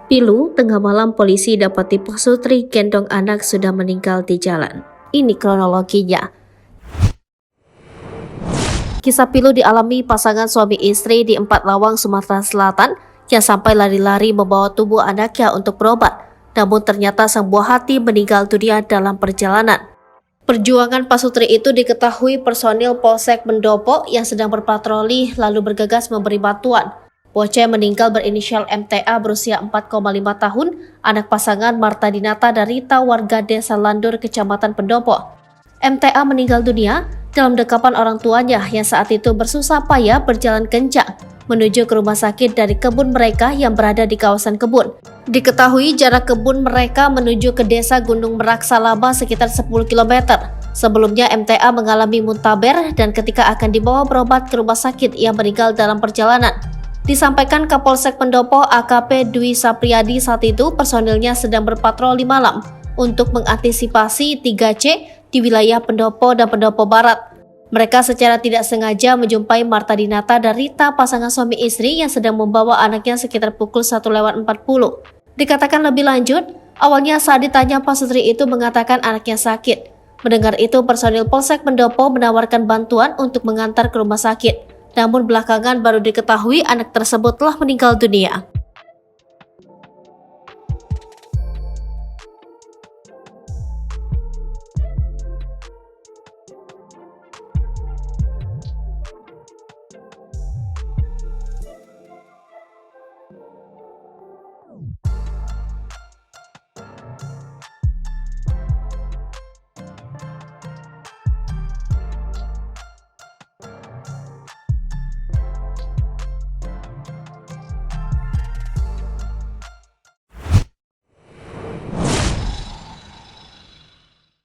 Pilu, tengah malam polisi dapati Pasutri gendong anak sudah meninggal di jalan. Ini kronologinya. Kisah pilu dialami pasangan suami istri di Empat Lawang, Sumatera Selatan yang sampai lari-lari membawa tubuh anaknya untuk berobat. Namun ternyata sang buah hati meninggal dunia dalam perjalanan. Perjuangan Pasutri itu diketahui personil Polsek Pendopo yang sedang berpatroli lalu bergegas memberi bantuan. Bocah yang meninggal berinisial MTA berusia 4,5 tahun, anak pasangan Marta Dinata dan Rita warga Desa Landur, Kecamatan Pendopo. MTA meninggal dunia dalam dekapan orang tuanya yang saat itu bersusah payah berjalan kencang menuju ke rumah sakit dari kebun mereka yang berada di kawasan kebun. Diketahui jarak kebun mereka menuju ke desa Gunung Merak Salaba sekitar 10 km. Sebelumnya MTA mengalami muntaber dan ketika akan dibawa berobat ke rumah sakit ia meninggal dalam perjalanan. Disampaikan Kapolsek Pendopo AKP Dwi Sapriyadi saat itu personilnya sedang berpatroli malam untuk mengantisipasi 3C di wilayah Pendopo dan Pendopo Barat. Mereka secara tidak sengaja menjumpai Marta Dinata dan Rita, pasangan suami istri yang sedang membawa anaknya sekitar pukul 1:40. Dikatakan lebih lanjut, awalnya saat ditanya Pasutri itu mengatakan anaknya sakit. Mendengar itu personil Polsek Pendopo menawarkan bantuan untuk mengantar ke rumah sakit. Namun belakangan baru diketahui anak tersebut telah meninggal dunia.